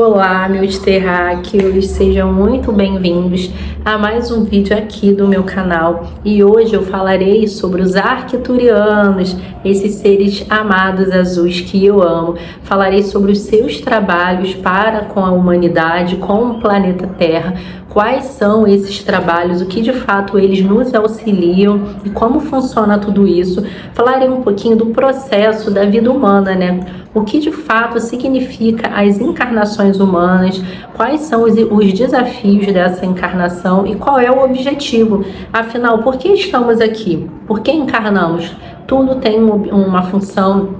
Olá, meus terráqueos, sejam muito bem-vindos a mais um vídeo aqui do meu canal. E hoje eu falarei sobre os arcturianos, esses seres amados azuis que eu amo. Falarei sobre os seus trabalhos para com a humanidade, com o planeta Terra. Quais são esses trabalhos, o que de fato eles nos auxiliam e como funciona tudo isso. Falarei um pouquinho do processo da vida humana, né? O que de fato significa as encarnações humanas, quais são os desafios dessa encarnação e qual é o objetivo. Afinal, por que estamos aqui? Por que encarnamos? Tudo tem uma função,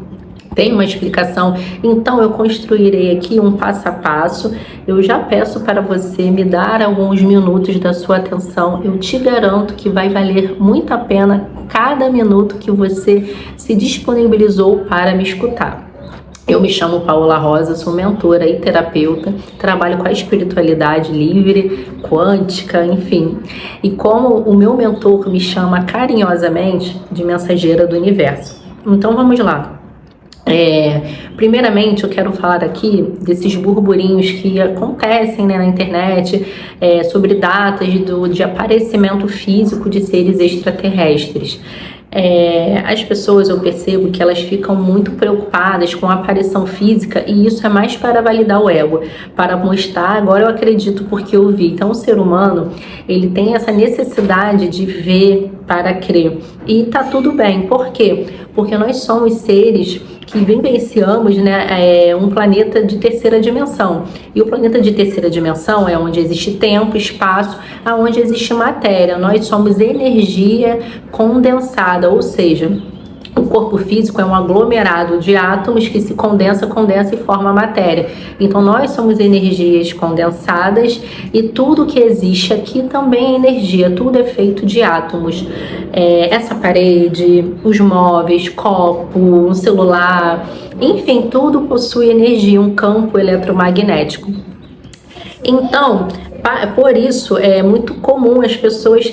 tem uma explicação, então eu construirei aqui um passo a passo. Eu já peço para você me dar alguns minutos da sua atenção. Eu te garanto que vai valer muito a pena cada minuto que você se disponibilizou para me escutar. Eu me chamo Paola Rosa, sou mentora e terapeuta, trabalho com a espiritualidade livre, quântica, enfim. E como o meu mentor me chama carinhosamente de mensageira do universo. Então vamos lá. Primeiramente eu quero falar aqui desses burburinhos que acontecem, né, na internet sobre datas de aparecimento físico de seres extraterrestres. As pessoas, eu percebo que elas ficam muito preocupadas com a aparição física, e isso é mais para validar o ego, para mostrar, agora eu acredito porque eu vi. Então o ser humano, ele tem essa necessidade de ver para crer, e tá tudo bem. Por quê? Porque nós somos seres que vivenciamos, né, um planeta de terceira dimensão. E o planeta de terceira dimensão é onde existe tempo, espaço, aonde existe matéria. Nós somos energia condensada, ou seja, o corpo físico é um aglomerado de átomos que se condensa e forma matéria. Então nós somos energias condensadas, e tudo que existe aqui também é energia, tudo é feito de átomos. Essa parede, os móveis, copo, um celular, enfim, tudo possui energia, um campo eletromagnético. Então, por isso é muito comum as pessoas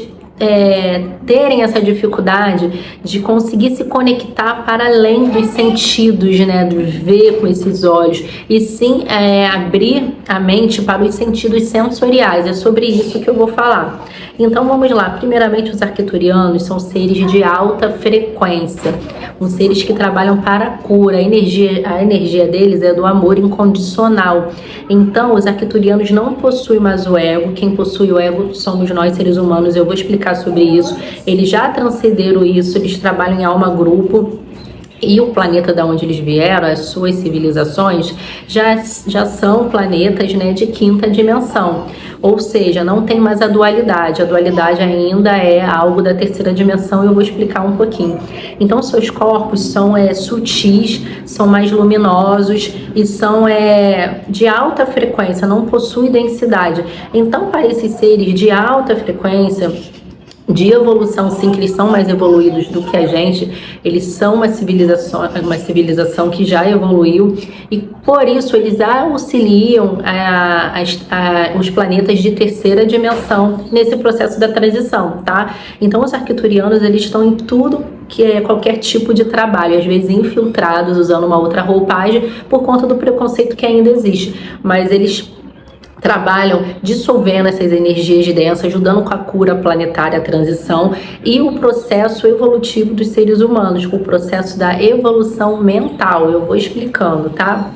terem essa dificuldade de conseguir se conectar para além dos sentidos, né, do ver com esses olhos, e sim abrir a mente para os sentidos sensoriais. É sobre isso que eu vou falar. Então vamos lá. Primeiramente, os arcturianos são seres de alta frequência, os seres que trabalham para a cura. A energia deles é do amor incondicional. Então os arcturianos não possuem mais o ego. Quem possui o ego somos nós, seres humanos. Eu vou explicar sobre isso. Eles já transcenderam isso, eles trabalham em alma grupo. E o planeta da onde eles vieram, as suas civilizações, já são planetas, né, de quinta dimensão. Ou seja, não tem mais a dualidade. A dualidade ainda é algo da terceira dimensão, e eu vou explicar um pouquinho. Então, seus corpos são sutis, são mais luminosos e são de alta frequência, não possuem densidade. Então, para esses seres de alta frequência, de evolução, sim, que eles são mais evoluídos do que a gente, eles são uma civilização que já evoluiu, e por isso eles auxiliam os planetas de terceira dimensão nesse processo da transição, tá? Então os arcturianos, eles estão em tudo que é qualquer tipo de trabalho, às vezes infiltrados, usando uma outra roupagem por conta do preconceito que ainda existe, mas eles trabalham dissolvendo essas energias densas, ajudando com a cura planetária, a transição e o processo evolutivo dos seres humanos, com o processo da evolução mental. Eu vou explicando, tá?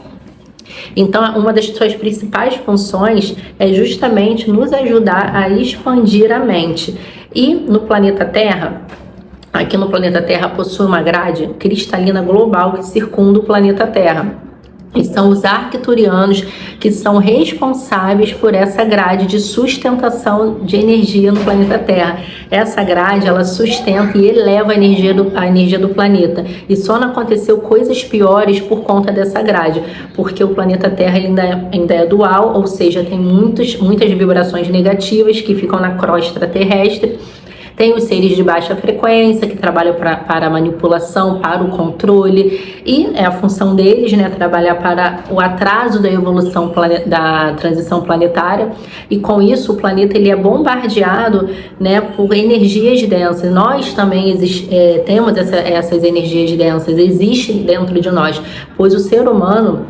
Então, uma das suas principais funções é justamente nos ajudar a expandir a mente. E no planeta Terra, aqui no planeta Terra, possui uma grade cristalina global que circunda o planeta Terra. E são os arcturianos que são responsáveis por essa grade de sustentação de energia no planeta Terra. Essa grade, ela sustenta e eleva a energia do planeta. E só não aconteceu coisas piores por conta dessa grade, porque o planeta Terra ainda é dual, ou seja, tem muitas vibrações negativas que ficam na crosta terrestre. Tem os seres de baixa frequência, que trabalham para a manipulação, para o controle, e é a função deles, né, trabalhar para o atraso da evolução da transição planetária, e com isso o planeta ele é bombardeado, né, por energias densas. Nós também temos essas energias densas, existem dentro de nós, pois o ser humano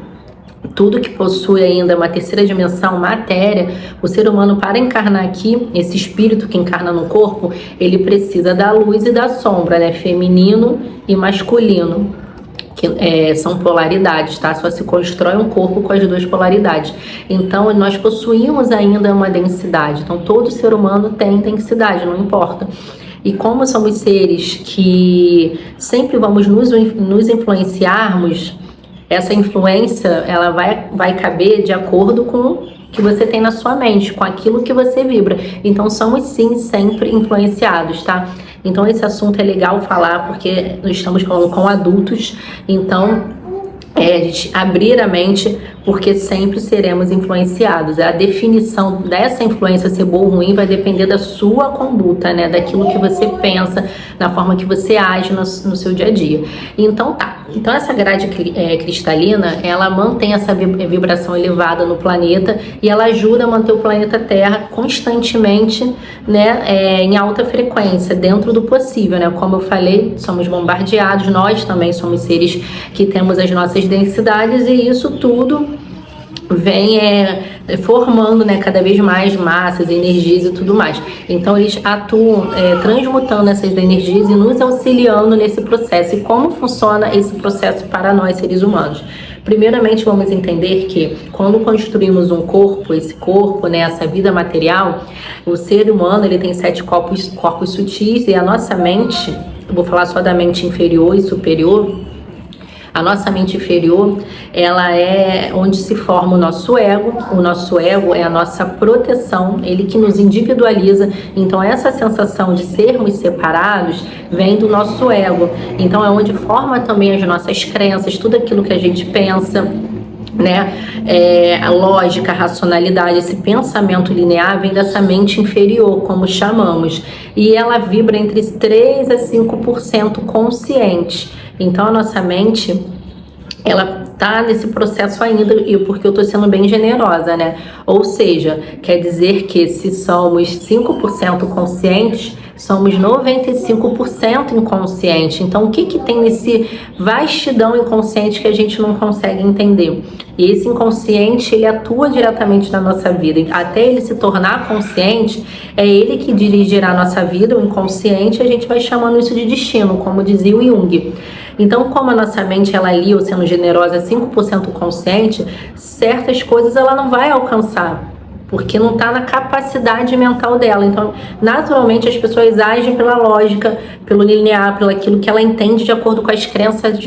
tudo que possui ainda uma terceira dimensão, matéria, o ser humano, para encarnar aqui, esse espírito que encarna no corpo, ele precisa da luz e da sombra, né? Feminino e masculino, que são polaridades, tá? Só se constrói um corpo com as duas polaridades. Então, nós possuímos ainda uma densidade. Então, todo ser humano tem densidade, não importa. E como somos seres que sempre vamos nos influenciarmos, essa influência, ela vai caber de acordo com o que você tem na sua mente, com aquilo que você vibra. Então, somos sim sempre influenciados, tá? Então, esse assunto é legal falar, porque nós estamos falando com adultos, então a gente abrir a mente, porque sempre seremos influenciados. A definição dessa influência, ser boa ou ruim, vai depender da sua conduta, né? Daquilo que você pensa, da forma que você age no seu dia a dia. Então tá. Então essa grade cristalina, ela mantém essa vibração elevada no planeta e ela ajuda a manter o planeta Terra constantemente, né, em alta frequência, dentro do possível, né? Como eu falei, somos bombardeados, nós também somos seres que temos as nossas densidades e isso tudo vem formando, né, cada vez mais massas, energias e tudo mais. Então eles atuam transmutando essas energias e nos auxiliando nesse processo. E como funciona esse processo para nós, seres humanos? Primeiramente, vamos entender que quando construímos um corpo, esse corpo, né, essa vida material, o ser humano ele tem 7 corpos sutis e a nossa mente, eu vou falar só da mente inferior e superior. A nossa mente inferior, ela é onde se forma o nosso ego. O nosso ego é a nossa proteção, ele que nos individualiza. Então essa sensação de sermos separados vem do nosso ego. Então é onde forma também as nossas crenças, tudo aquilo que a gente pensa, né? A lógica, a racionalidade, esse pensamento linear vem dessa mente inferior, como chamamos. E ela vibra entre 3 a 5% consciente. Então a nossa mente, ela tá nesse processo ainda, e porque eu tô sendo bem generosa, né? Ou seja, quer dizer que se somos 5% conscientes, somos 95% inconsciente. Então o que tem nesse vastidão inconsciente que a gente não consegue entender? E esse inconsciente, ele atua diretamente na nossa vida. Até ele se tornar consciente, é ele que dirigirá a nossa vida, o inconsciente, a gente vai chamando isso de destino, como dizia o Jung. Então, como a nossa mente, ela ali, ou sendo generosa, 5% consciente, certas coisas ela não vai alcançar, porque não está na capacidade mental dela. Então, naturalmente, as pessoas agem pela lógica, pelo linear, pelo aquilo que ela entende de acordo com as crenças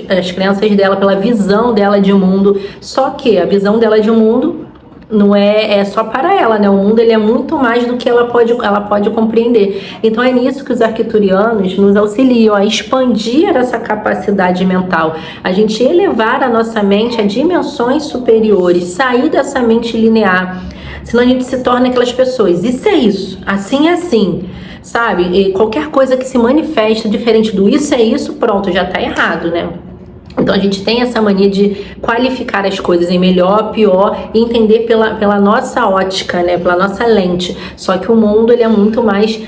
dela, pela visão dela de mundo. Só que a visão dela de mundo não é só para ela, né? O mundo ele é muito mais do que ela pode compreender. Então é nisso que os arcturianos nos auxiliam a expandir essa capacidade mental, a gente elevar a nossa mente a dimensões superiores, sair dessa mente linear. Senão a gente se torna aquelas pessoas, isso é isso, assim é assim, sabe? E qualquer coisa que se manifesta diferente do isso é isso, pronto, já tá errado, né? Então a gente tem essa mania de qualificar as coisas em melhor, pior e entender pela nossa ótica, né? Pela nossa lente. Só que o mundo ele é muito mais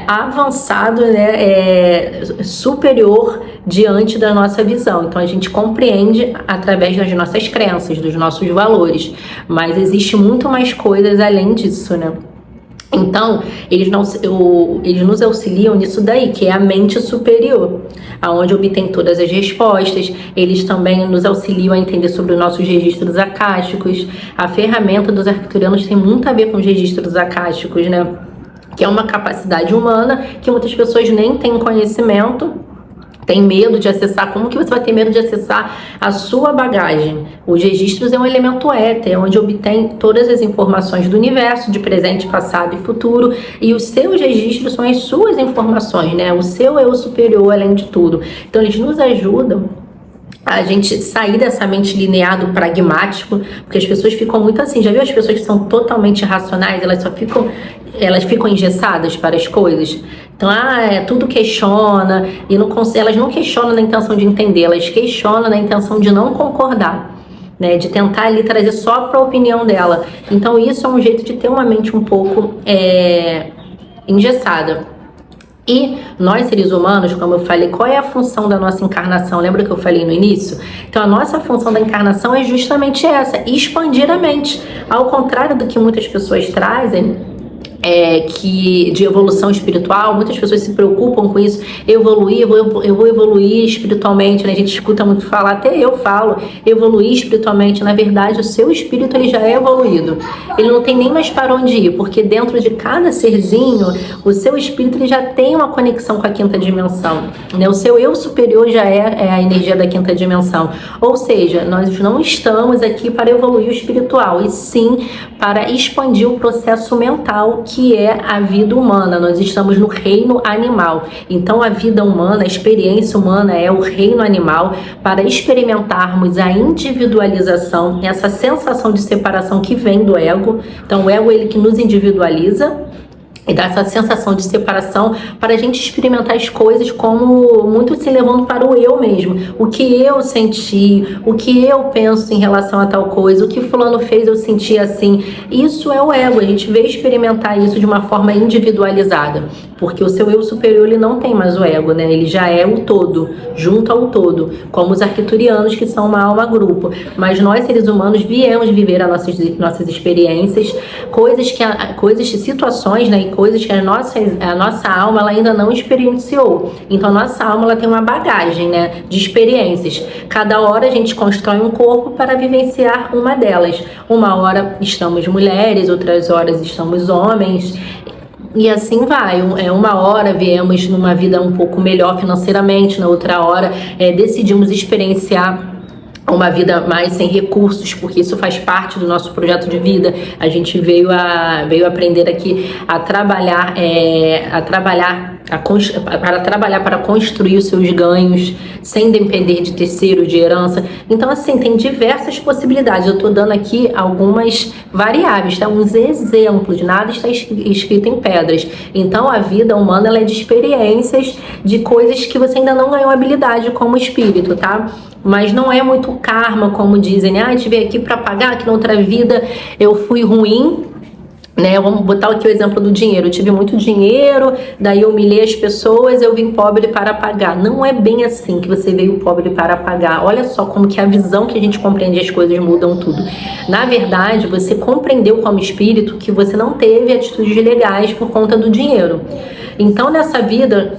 avançado, né? Superior diante da nossa visão. Então a gente compreende através das nossas crenças, dos nossos valores. Mas existe muito mais coisas além disso, né? Então, eles nos auxiliam nisso daí, que é a mente superior, aonde obtém todas as respostas. Eles também nos auxiliam a entender sobre os nossos registros acásticos. A ferramenta dos arcturianos tem muito a ver com os registros acásticos, né? Que é uma capacidade humana que muitas pessoas nem têm conhecimento, tem medo de acessar. Como que você vai ter medo de acessar a sua bagagem? Os registros é um elemento éter, onde obtém todas as informações do universo, de presente, passado e futuro, e os seus registros são as suas informações, né? O seu eu superior, além de tudo. Então eles nos ajudam a gente sair dessa mente linear do pragmático, porque as pessoas ficam muito assim. Já viu as pessoas que são totalmente racionais? Elas ficam engessadas para as coisas. Então, tudo questiona, e elas não questionam na intenção de entender, elas questionam na intenção de não concordar, né? De tentar ali trazer só para a opinião dela. Então, isso é um jeito de ter uma mente um pouco engessada. E nós, seres humanos, como eu falei, qual é a função da nossa encarnação? Lembra que eu falei no início? Então, a nossa função da encarnação é justamente essa, expandir a mente. Ao contrário do que muitas pessoas trazem, que de evolução espiritual, muitas pessoas se preocupam com isso, eu vou evoluir espiritualmente, né? A gente escuta muito falar, até eu falo, evoluir espiritualmente. Na verdade, o seu espírito ele já é evoluído, ele não tem nem mais para onde ir, porque dentro de cada serzinho, o seu espírito ele já tem uma conexão com a quinta dimensão, né? O seu eu superior já é a energia da quinta dimensão, ou seja, nós não estamos aqui para evoluir o espiritual, e sim para expandir o processo mental, que é a vida humana. Nós estamos no reino animal. Então, a vida humana, a experiência humana é o reino animal, para experimentarmos a individualização, essa sensação de separação que vem do ego. Então, o ego, ele que nos individualiza e dá essa sensação de separação, para a gente experimentar as coisas como muito se levando para o eu mesmo. O que eu senti, o que eu penso em relação a tal coisa, o que fulano fez eu senti assim. Isso é o ego, a gente veio experimentar isso de uma forma individualizada, porque o seu eu superior ele não tem mais o ego, né? Ele já é o todo, junto ao todo, como os arcturianos, que são uma alma grupo. Mas nós, seres humanos, viemos viver as nossas experiências, situações, né? E coisas que a nossa alma ela ainda não experienciou. Então, a nossa alma ela tem uma bagagem, né, de experiências. Cada hora a gente constrói um corpo para vivenciar uma delas. Uma hora estamos mulheres, outras horas estamos homens, e assim vai. Uma hora viemos numa vida um pouco melhor financeiramente, na outra hora decidimos experienciar uma vida mais sem recursos, porque isso faz parte do nosso projeto de vida. A gente veio aprender aqui a trabalhar para construir os seus ganhos, sem depender de terceiro, de herança. Então, assim, tem diversas possibilidades. Eu estou dando aqui algumas variáveis, tá? Uns exemplos, nada está escrito em pedras. Então, a vida humana ela é de experiências, de coisas que você ainda não ganhou habilidade como espírito, tá? Mas não é muito karma, como dizem, né? Te veio aqui para pagar, que na outra vida eu fui ruim, né? Vamos botar aqui o exemplo do dinheiro. Eu tive muito dinheiro, daí eu humilhei as pessoas, eu vim pobre para pagar. Não é bem assim que você veio pobre para pagar. Olha só como que a visão que a gente compreende as coisas mudam tudo. Na verdade, você compreendeu como espírito que você não teve atitudes legais por conta do dinheiro. Então, nessa vida,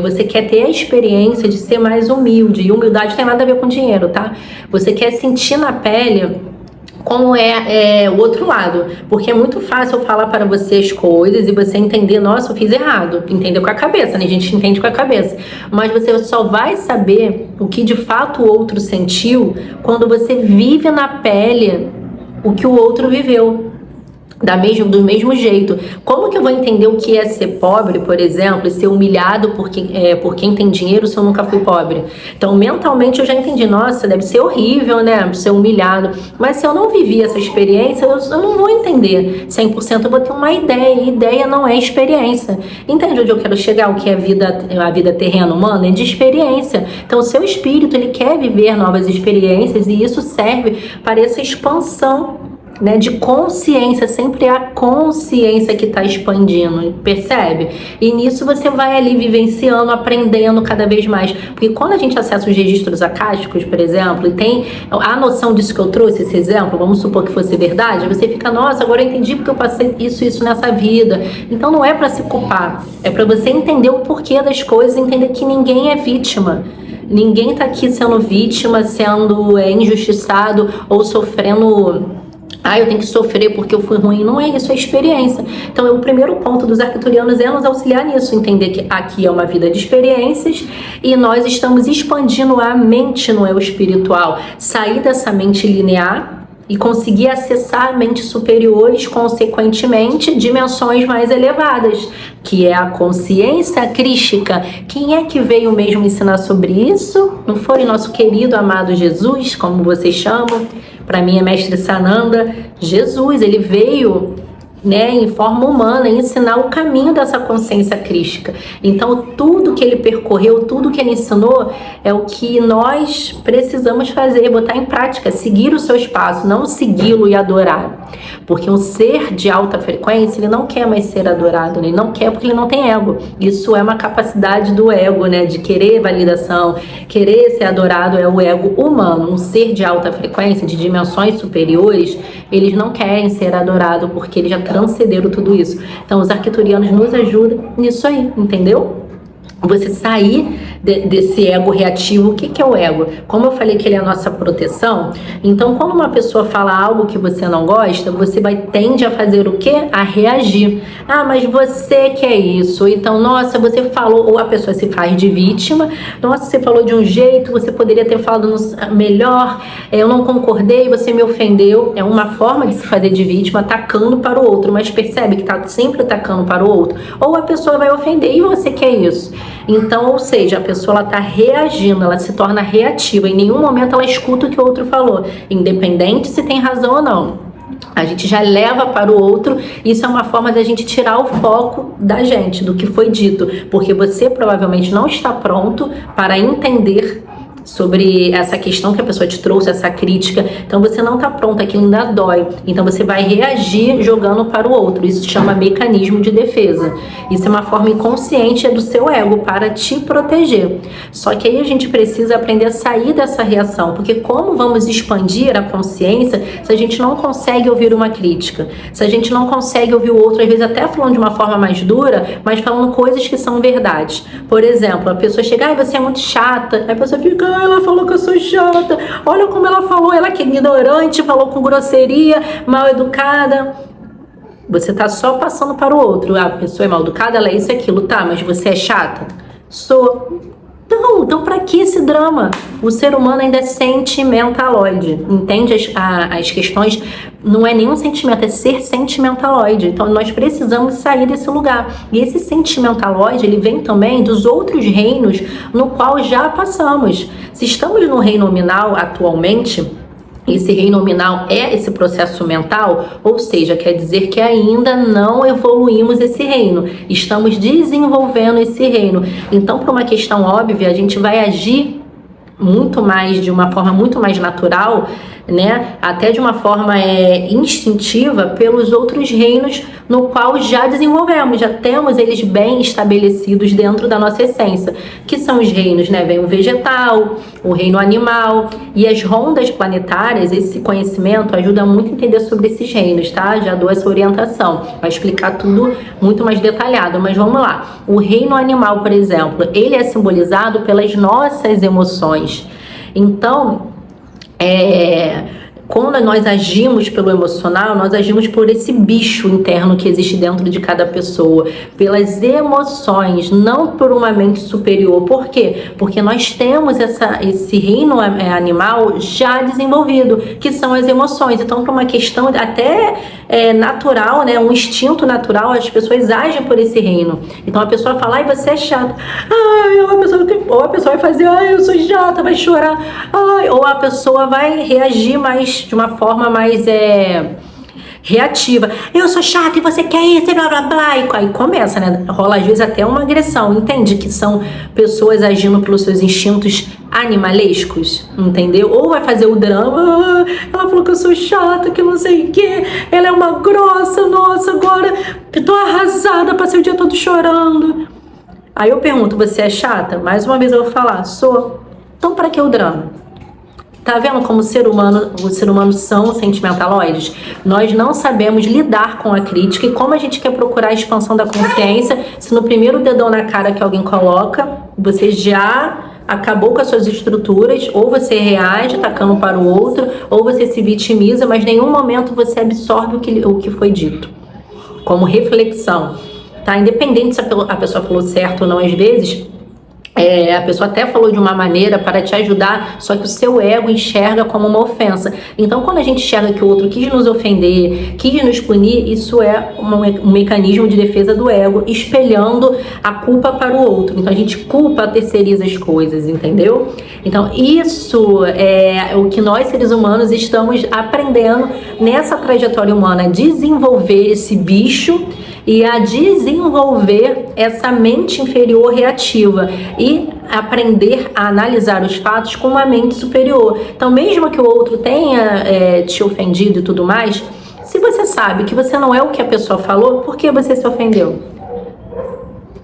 você quer ter a experiência de ser mais humilde. E humildade não tem nada a ver com dinheiro, tá? Você quer sentir na pele como é o outro lado, porque é muito fácil eu falar para você as coisas e você entender, nossa, eu fiz errado, entendeu com a cabeça, né? A gente entende com a cabeça, mas você só vai saber o que de fato o outro sentiu quando você vive na pele o que o outro viveu. Do mesmo jeito. Como que eu vou entender o que é ser pobre, por exemplo, e ser humilhado por quem tem dinheiro se eu nunca fui pobre? Então, mentalmente eu já entendi, nossa, deve ser horrível, né, ser humilhado. Mas se eu não vivi essa experiência, eu não vou entender 100%, eu vou ter uma ideia, e ideia não é experiência. Entende onde eu quero chegar? O que é a vida terrena humana? É de experiência. Então, o seu espírito, ele quer viver novas experiências, e isso serve para essa expansão, né, de consciência. Sempre é a consciência que está expandindo, percebe? E nisso você vai ali vivenciando, aprendendo cada vez mais, porque quando a gente acessa os registros acásticos, por exemplo, e tem a noção disso que eu trouxe, esse exemplo, vamos supor que fosse verdade, você fica, nossa, agora eu entendi porque eu passei isso nessa vida. Então não é para se culpar, é para você entender o porquê das coisas, entender que ninguém é vítima. Ninguém está aqui sendo vítima, sendo injustiçado ou sofrendo. Eu tenho que sofrer porque eu fui ruim. Não é isso, é experiência. Então, o primeiro ponto dos arcturianos é nos auxiliar nisso, entender que aqui é uma vida de experiências e nós estamos expandindo a mente no eu espiritual. Sair dessa mente linear e conseguir acessar a mente superiores, consequentemente, dimensões mais elevadas, que é a consciência crística. Quem é que veio mesmo ensinar sobre isso? Não foi o nosso querido, amado Jesus, como vocês chamam? Para mim é Mestre Sananda. Jesus, ele veio né, em forma humana, ensinar o caminho dessa consciência crística. Então, tudo que ele percorreu, tudo que ele ensinou é o que nós precisamos fazer, botar em prática, seguir o seu espaço, não segui-lo e adorar. Porque um ser de alta frequência, ele não quer mais ser adorado, ele não quer porque ele não tem ego. Isso é uma capacidade do ego, né, de querer validação, querer ser adorado, é o ego humano. Um ser de alta frequência, de dimensões superiores, eles não querem ser adorados porque eles já transcenderam tudo isso. Então, os arcturianos nos ajudam nisso aí, entendeu? Você sair desse ego reativo. O que é o ego? Como eu falei que ele é a nossa proteção, então quando uma pessoa fala algo que você não gosta, você tende a fazer o quê? A reagir. Ah, mas você quer isso. Ou então, nossa, você falou, ou a pessoa se faz de vítima. Nossa, você falou de um jeito, você poderia ter falado melhor, eu não concordei, você me ofendeu. É uma forma de se fazer de vítima, atacando para o outro, mas percebe que está sempre atacando para o outro. Ou a pessoa vai ofender e você quer isso. Então, ou seja, a pessoa está reagindo, ela se torna reativa. Em nenhum momento ela escuta o que o outro falou, independente se tem razão ou não. A gente já leva para o outro. Isso é uma forma da gente tirar o foco da gente, do que foi dito, porque você provavelmente não está pronto para entender sobre essa questão que a pessoa te trouxe, essa crítica. Então você não está pronto, aquilo ainda dói. Então você vai reagir jogando para o outro. Isso se chama mecanismo de defesa. Isso é uma forma inconsciente do seu ego para te proteger. Só que aí a gente precisa aprender a sair dessa reação, porque como vamos expandir a consciência se a gente não consegue ouvir uma crítica? Se a gente não consegue ouvir o outro, às vezes até falando de uma forma mais dura, mas falando coisas que são verdades. Por exemplo, a pessoa chega, você é muito chata. Aí a pessoa fica, ela falou que eu sou chata, olha como ela falou, ela que é ignorante, falou com grosseria, mal educada. Você tá só passando para o outro. A pessoa é mal educada, ela é isso e aquilo, tá, mas você é chata? Sou. Então pra que esse drama? O ser humano ainda é sentimentaloide, entende? As questões não é nenhum sentimento, é ser sentimentaloide. Então nós precisamos sair desse lugar. E esse sentimentaloide, ele vem também dos outros reinos no qual já passamos. Se estamos no reino nominal atualmente, esse reino nominal é esse processo mental, ou seja, quer dizer que ainda não evoluímos esse reino, estamos desenvolvendo esse reino. Então, por uma questão óbvia, a gente vai agir muito mais, de uma forma muito mais natural, né? Até de uma forma instintiva pelos outros reinos no qual já desenvolvemos, já temos eles bem estabelecidos dentro da nossa essência, que são os reinos, né? Vem o vegetal, o reino animal e as rondas planetárias. Esse conhecimento ajuda muito a entender sobre esses reinos, tá? Já dou essa orientação, vai explicar tudo muito mais detalhado, mas vamos lá. O reino animal, por exemplo, ele é simbolizado pelas nossas emoções. Então, quando nós agimos pelo emocional, nós agimos por esse bicho interno que existe dentro de cada pessoa, pelas emoções, não por uma mente superior. Por quê? Porque nós temos esse reino animal já desenvolvido, que são as emoções. Então, por uma questão até natural, né, um instinto natural, as pessoas agem por esse reino. Então a pessoa fala, você é chata. Ou a pessoa vai fazer, eu sou chata, vai chorar. Ou a pessoa vai reagir de uma forma mais reativa. Eu sou chata e você quer isso, e blá blá blá. E aí começa, né? Rola às vezes até uma agressão, entende? Que são pessoas agindo pelos seus instintos animalescos, entendeu? Ou vai fazer o drama, ela falou que eu sou chata, que não sei o que, ela é uma grossa, nossa, agora eu tô arrasada, passei o dia todo chorando. Aí eu pergunto, você é chata? Mais uma vez eu vou falar, sou. Então pra que o drama? Tá vendo como os seres humanos são sentimentaloides? Nós não sabemos lidar com a crítica, e como a gente quer procurar a expansão da consciência, se no primeiro dedão na cara que alguém coloca, você já acabou com as suas estruturas, ou você reage atacando para o outro, ou você se vitimiza, mas em nenhum momento você absorve o que foi dito, como reflexão, tá? Independente se a pessoa falou certo ou não, às vezes A pessoa até falou de uma maneira para te ajudar, só que o seu ego enxerga como uma ofensa. Então, quando a gente enxerga que o outro quis nos ofender, quis nos punir, isso é um mecanismo de defesa do ego, espelhando a culpa para o outro. Então, a gente culpa, terceiriza as coisas, entendeu? Então, isso é o que nós, seres humanos, estamos aprendendo nessa trajetória humana, desenvolver esse bicho e a desenvolver essa mente inferior reativa e aprender a analisar os fatos com uma mente superior. Então, mesmo que o outro tenha te ofendido e tudo mais, se você sabe que você não é o que a pessoa falou, por que você se ofendeu?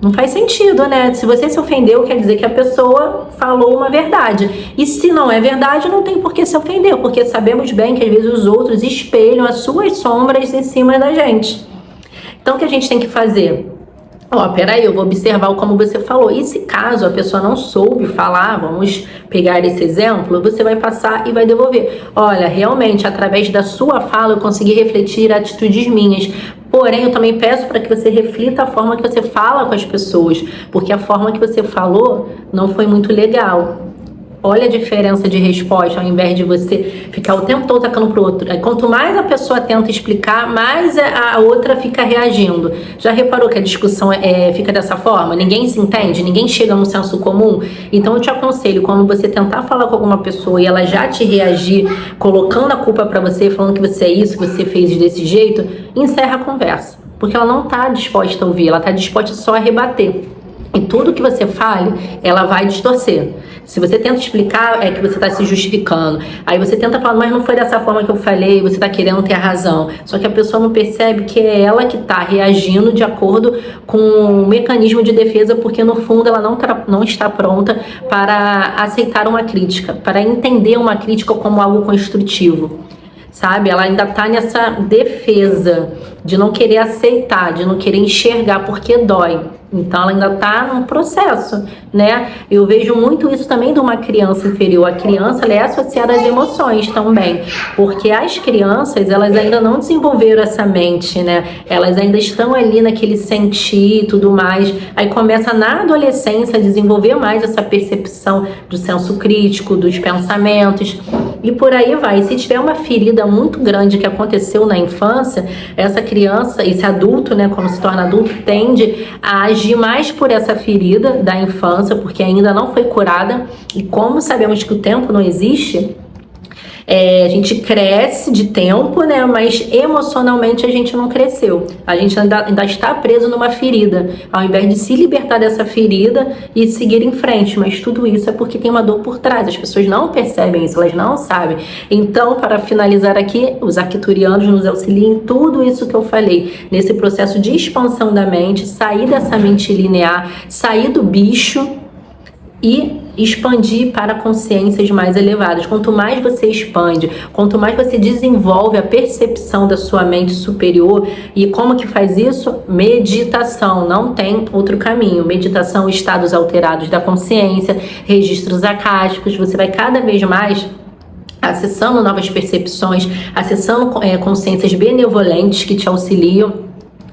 Não faz sentido, né? Se você se ofendeu, quer dizer que a pessoa falou uma verdade. E se não é verdade, não tem por que se ofender, porque sabemos bem que às vezes os outros espelham as suas sombras em cima da gente. Então, o que a gente tem que fazer? Peraí, eu vou observar como você falou. E se caso a pessoa não soube falar, vamos pegar esse exemplo, você vai passar e vai devolver. Olha, realmente, através da sua fala, eu consegui refletir atitudes minhas. Porém, eu também peço para que você reflita a forma que você fala com as pessoas, porque a forma que você falou não foi muito legal. Olha a diferença de resposta, ao invés de você ficar o tempo todo tacando pro outro. Quanto mais a pessoa tenta explicar, mais a outra fica reagindo. Já reparou que a discussão fica dessa forma? Ninguém se entende, ninguém chega no senso comum. Então eu te aconselho, quando você tentar falar com alguma pessoa e ela já te reagir, colocando a culpa pra você, falando que você é isso, que você fez desse jeito, encerra a conversa. Porque ela não tá disposta a ouvir, ela tá disposta só a rebater. E tudo que você fale, ela vai distorcer. Se você tenta explicar, é que você está se justificando. Aí você tenta falar, mas não foi dessa forma que eu falei, você está querendo ter razão. Só que a pessoa não percebe que é ela que está reagindo de acordo com o mecanismo de defesa, porque no fundo ela não está pronta para aceitar uma crítica, para entender uma crítica como algo construtivo. Sabe? Ela ainda tá nessa defesa de não querer aceitar, de não querer enxergar porque dói. Então ela ainda tá num processo, né? Eu vejo muito isso também de uma criança inferior. A criança, ela é associada às emoções também, porque as crianças, elas ainda não desenvolveram essa mente, né? Elas ainda estão ali naquele sentir e tudo mais. Aí começa na adolescência a desenvolver mais essa percepção do senso crítico, dos pensamentos. E por aí vai. Se tiver uma ferida muito grande que aconteceu na infância, essa criança, esse adulto, né, quando se torna adulto, tende a agir mais por essa ferida da infância, porque ainda não foi curada. E como sabemos que o tempo não existe, a gente cresce de tempo, né? Mas emocionalmente a gente não cresceu. A gente ainda está preso numa ferida, ao invés de se libertar dessa ferida e seguir em frente. Mas tudo isso é porque tem uma dor por trás. As pessoas não percebem isso, elas não sabem. Então, para finalizar aqui, os arcturianos nos auxiliam em tudo isso que eu falei, nesse processo de expansão da mente, sair dessa mente linear, sair do bicho e expandir para consciências mais elevadas. Quanto mais você expande, quanto mais você desenvolve a percepção da sua mente superior. E como que faz isso? Meditação, não tem outro caminho. Meditação, estados alterados da consciência, registros acásticos. Você vai cada vez mais acessando novas percepções, acessando consciências benevolentes que te auxiliam,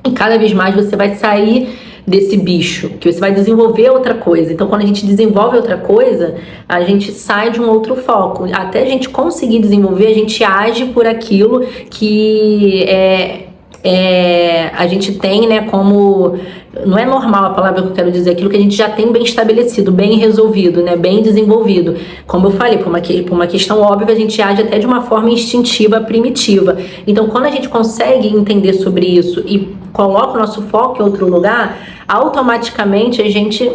e cada vez mais você vai sair desse bicho, que você vai desenvolver outra coisa. Então, quando a gente desenvolve outra coisa, a gente sai de um outro foco. Até a gente conseguir desenvolver, a gente age por aquilo que a gente tem, né, como... Não é normal a palavra que eu quero dizer, aquilo que a gente já tem bem estabelecido, bem resolvido, né, bem desenvolvido. Como eu falei, por uma questão óbvia, a gente age até de uma forma instintiva, primitiva. Então, quando a gente consegue entender sobre isso e coloca o nosso foco em outro lugar, automaticamente a gente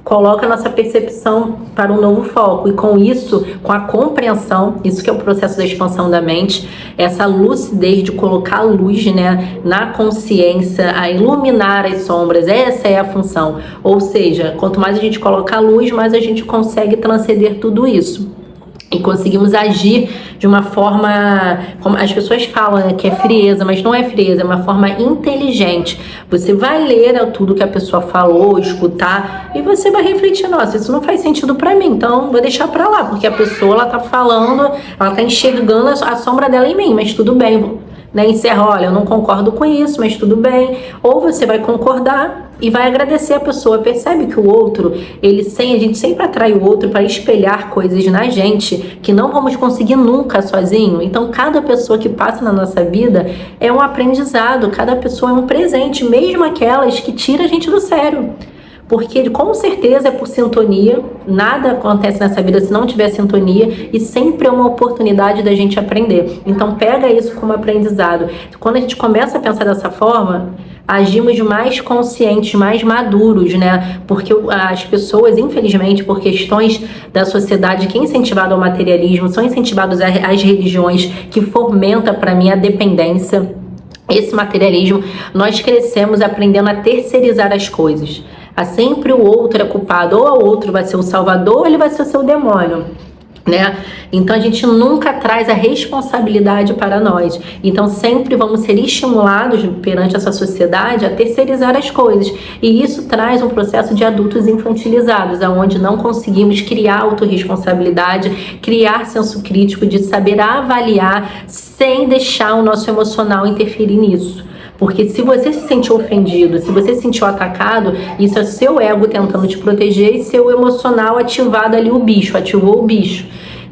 coloca a nossa percepção para um novo foco. E com isso, com a compreensão, isso que é o processo da expansão da mente, essa lucidez de colocar luz, né, na consciência, a iluminar as sombras, essa é a função. Ou seja, quanto mais a gente coloca a luz, mais a gente consegue transcender tudo isso. E conseguimos agir de uma forma, como as pessoas falam, né, que é frieza, mas não é frieza, é uma forma inteligente. Você vai ler tudo que a pessoa falou, escutar, e você vai refletir, nossa, isso não faz sentido pra mim, então vou deixar pra lá, porque a pessoa, ela tá falando, ela tá enxergando a sombra dela em mim, mas tudo bem, né? Encerra, olha, eu não concordo com isso, mas tudo bem. Ou você vai concordar e vai agradecer a pessoa. Percebe que o outro, a gente sempre atrai o outro para espelhar coisas na gente que não vamos conseguir nunca sozinho. Então, cada pessoa que passa na nossa vida é um aprendizado, cada pessoa é um presente, mesmo aquelas que tiram a gente do sério. Porque com certeza é por sintonia, nada acontece nessa vida se não tiver sintonia, e sempre é uma oportunidade da gente aprender. Então pega isso como aprendizado. Quando a gente começa a pensar dessa forma, agimos mais conscientes, mais maduros, né? Porque as pessoas, infelizmente, por questões da sociedade que é incentivada ao materialismo, são incentivadas às religiões que fomenta para mim a dependência, esse materialismo. Nós crescemos aprendendo a terceirizar as coisas. Sempre o outro é culpado, ou o outro vai ser o salvador, ou ele vai ser o seu demônio, né? Então a gente nunca traz a responsabilidade para nós. Então sempre vamos ser estimulados perante essa sociedade a terceirizar as coisas. E isso traz um processo de adultos infantilizados, onde não conseguimos criar autorresponsabilidade, criar senso crítico de saber avaliar sem deixar o nosso emocional interferir nisso. Porque se você se sentiu ofendido, se você se sentiu atacado, isso é seu ego tentando te proteger e seu emocional ativado ali, ativou o bicho.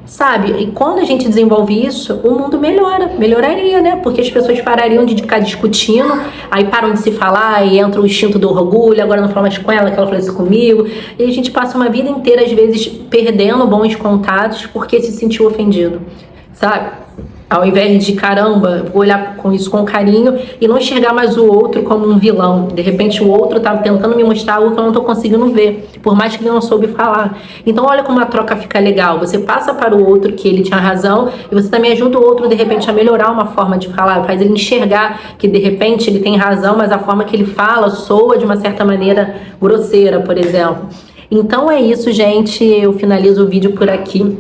Sabe? E quando a gente desenvolve isso, o mundo melhoraria, né? Porque as pessoas parariam de ficar discutindo, aí param de se falar, e entra o instinto do orgulho, agora não falo mais com ela, que ela falou isso comigo. E a gente passa uma vida inteira, às vezes, perdendo bons contatos porque se sentiu ofendido, sabe? Ao invés de, caramba, vou olhar com isso com carinho e não enxergar mais o outro como um vilão. De repente o outro tá tentando me mostrar algo que eu não tô conseguindo ver, por mais que ele não soube falar. Então olha como a troca fica legal. Você passa para o outro que ele tinha razão e você também ajuda o outro, de repente, a melhorar uma forma de falar. Faz ele enxergar que, de repente, ele tem razão, mas a forma que ele fala soa de uma certa maneira grosseira, por exemplo. Então é isso, gente. Eu finalizo o vídeo por aqui.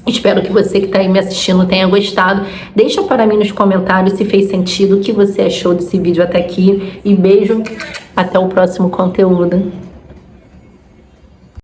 Espero que você que está aí me assistindo tenha gostado. Deixa para mim nos comentários se fez sentido, o que você achou desse vídeo até aqui. E beijo, até o próximo conteúdo.